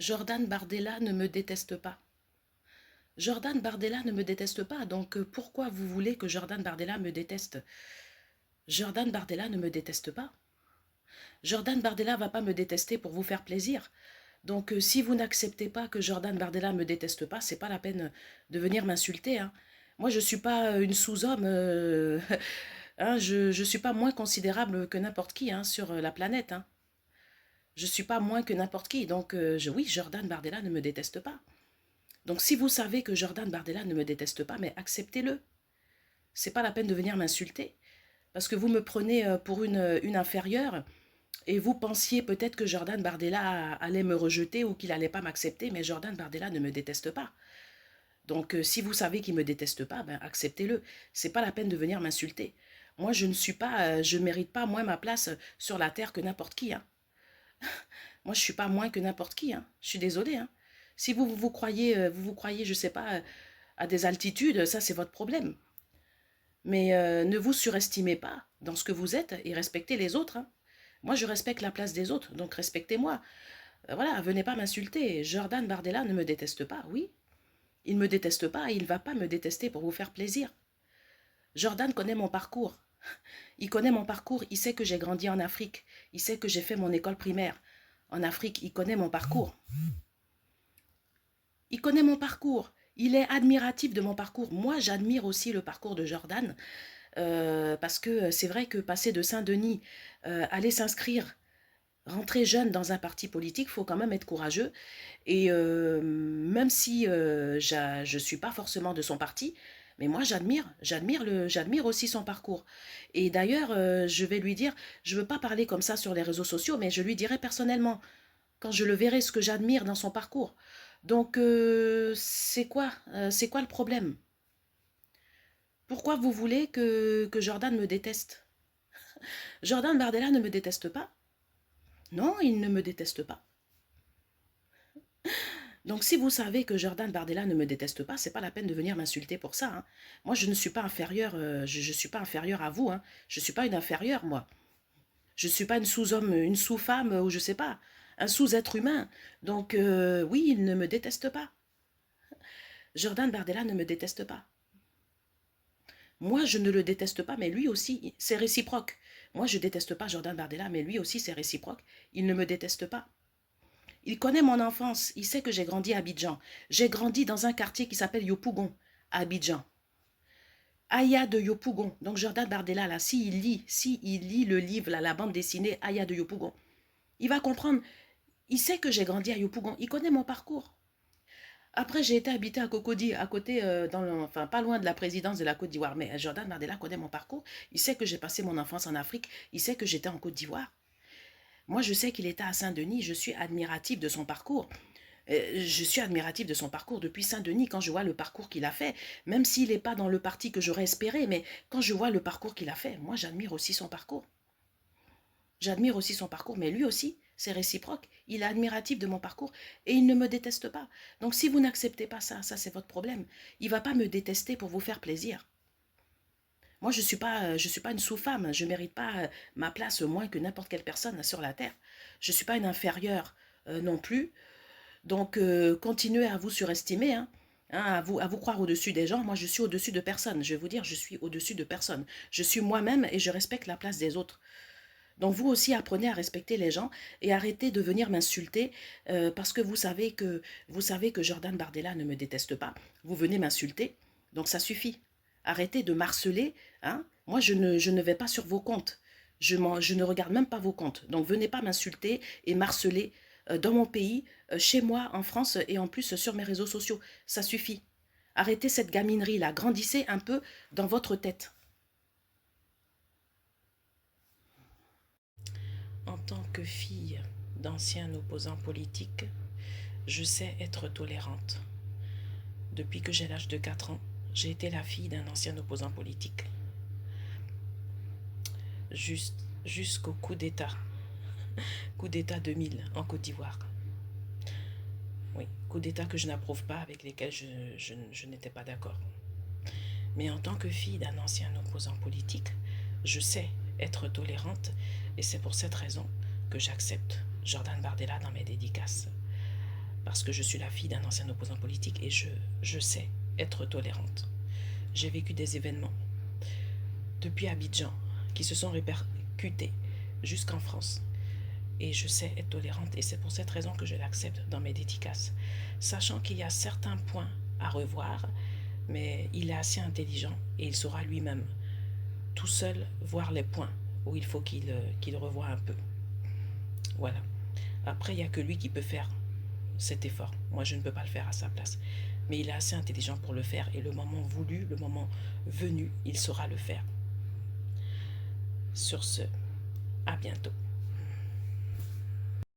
Jordan Bardella ne me déteste pas. Jordan Bardella ne me déteste pas, donc pourquoi vous voulez que Jordan Bardella me déteste? Jordan Bardella ne me déteste pas. Jordan Bardella va pas me détester pour vous faire plaisir. Donc si vous n'acceptez pas que Jordan Bardella me déteste pas, c'est pas la peine de venir m'insulter, hein. Moi, je suis pas une sous-homme, hein, je suis pas moins considérable que n'importe qui, hein, sur la planète, hein. Je suis pas moins que n'importe qui, donc oui, Jordan Bardella ne me déteste pas. Donc si vous savez que Jordan Bardella ne me déteste pas, mais acceptez-le. C'est pas la peine de venir m'insulter, parce que vous me prenez pour une inférieure, et vous pensiez peut-être que Jordan Bardella allait me rejeter ou qu'il allait pas m'accepter, mais Jordan Bardella ne me déteste pas. Donc si vous savez qu'il me déteste pas, ben acceptez-le. C'est pas la peine de venir m'insulter. Moi, je ne suis pas, je mérite pas moins ma place sur la terre que n'importe qui, hein. Moi, je suis pas moins que n'importe qui, hein. Je suis désolée, hein. Si vous croyez, je sais pas, à des altitudes, ça c'est votre problème. Mais ne vous surestimez pas dans ce que vous êtes et respectez les autres, hein. Moi, je respecte la place des autres, donc respectez-moi. Voilà, venez pas m'insulter. Jordan Bardella ne me déteste pas, oui. Il ne me déteste pas et il ne va pas me détester pour vous faire plaisir. Jordan connaît mon parcours. Il connaît mon parcours, il sait que j'ai grandi en Afrique. Il sait que j'ai fait mon école primaire en Afrique. Il connaît mon parcours. Il connaît mon parcours. Il est admiratif de mon parcours. Moi, j'admire aussi le parcours de Jordan. Parce que c'est vrai que passer de Saint-Denis, aller s'inscrire, rentrer jeune dans un parti politique, il faut quand même être courageux. Et même si je ne suis pas forcément de son parti, mais moi j'admire aussi son parcours. Et d'ailleurs, je vais lui dire, je ne veux pas parler comme ça sur les réseaux sociaux, mais je lui dirai personnellement, quand je le verrai, ce que j'admire dans son parcours. Donc, c'est quoi le problème? Pourquoi vous voulez que Jordan me déteste? Jordan Bardella ne me déteste pas. Non, il ne me déteste pas. Donc si vous savez que Jordan Bardella ne me déteste pas, c'est pas la peine de venir m'insulter pour ça, hein. Moi, je ne suis pas inférieure, je suis pas inférieure à vous, hein. Je suis pas une inférieure, moi. Je suis pas une sous-homme, une sous-femme, ou je sais pas, un sous-être humain. Donc oui, il ne me déteste pas. Jordan Bardella ne me déteste pas. Moi, je ne le déteste pas, mais lui aussi, c'est réciproque. Moi, je déteste pas Jordan Bardella, mais lui aussi, c'est réciproque. Il ne me déteste pas. Il connaît mon enfance. Il sait que j'ai grandi à Abidjan. J'ai grandi dans un quartier qui s'appelle Yopougon, à Abidjan. Aya de Yopougon. Donc Jordan Bardella, là, s'il lit le livre, là, la bande dessinée Aya de Yopougon, il va comprendre. Il sait que j'ai grandi à Yopougon. Il connaît mon parcours. Après, j'ai été habité à Cocody, à côté, enfin, pas loin de la présidence de la Côte d'Ivoire. Mais Jordan Bardella connaît mon parcours. Il sait que j'ai passé mon enfance en Afrique. Il sait que j'étais en Côte d'Ivoire. Moi, je sais qu'il était à Saint-Denis. Je suis admiratif de son parcours. Je suis admiratif de son parcours depuis Saint-Denis quand je vois le parcours qu'il a fait, même s'il n'est pas dans le parti que j'aurais espéré, mais quand je vois le parcours qu'il a fait, moi j'admire aussi son parcours. J'admire aussi son parcours, mais lui aussi, c'est réciproque. Il est admiratif de mon parcours et il ne me déteste pas. Donc si vous n'acceptez pas ça, ça c'est votre problème. Il ne va pas me détester pour vous faire plaisir. Moi, je suis pas une sous-femme. Je ne mérite pas ma place moins que n'importe quelle personne sur la terre. Je ne suis pas une inférieure non plus. Donc, continuez à vous surestimer, hein, à vous croire au-dessus des gens. Moi, je suis au-dessus de personne. Je vais vous dire, je suis au-dessus de personne. Je suis moi-même et je respecte la place des autres. Donc, vous aussi, apprenez à respecter les gens et arrêtez de venir m'insulter parce que vous savez que Jordan Bardella ne me déteste pas. Vous venez m'insulter, donc ça suffit. Arrêtez de m'harceler, hein. Moi, je ne vais pas sur vos comptes. Je ne regarde même pas vos comptes. Donc, venez pas m'insulter et m'harceler dans mon pays, chez moi, en France, et en plus sur mes réseaux sociaux. Ça suffit. Arrêtez cette gaminerie-là. Grandissez un peu dans votre tête. En tant que fille d'ancien opposant politique, je sais être tolérante. Depuis que j'ai l'âge de 4 ans, j'ai été la fille d'un ancien opposant politique. Jusqu'au coup d'État 2000 en Côte d'Ivoire. Oui, coup d'État que je n'approuve pas, avec lesquels je n'étais pas d'accord. Mais en tant que fille d'un ancien opposant politique, je sais être tolérante et c'est pour cette raison que j'accepte Jordan Bardella dans mes dédicaces. parce que je suis la fille d'un ancien opposant politique et je sais être tolérante. J'ai vécu des événements depuis Abidjan qui se sont répercutés jusqu'en France. Et je sais être tolérante et c'est pour cette raison que je l'accepte dans mes dédicaces. Sachant qu'il y a certains points à revoir, mais il est assez intelligent et il saura lui-même, tout seul, voir les points où il faut qu'il revoie un peu. Voilà. Après, il n'y a que lui qui peut faire cet effort. Moi, je ne peux pas le faire à sa place. Mais il est assez intelligent pour le faire et le moment voulu, le moment venu, il saura le faire. Sur ce, à bientôt.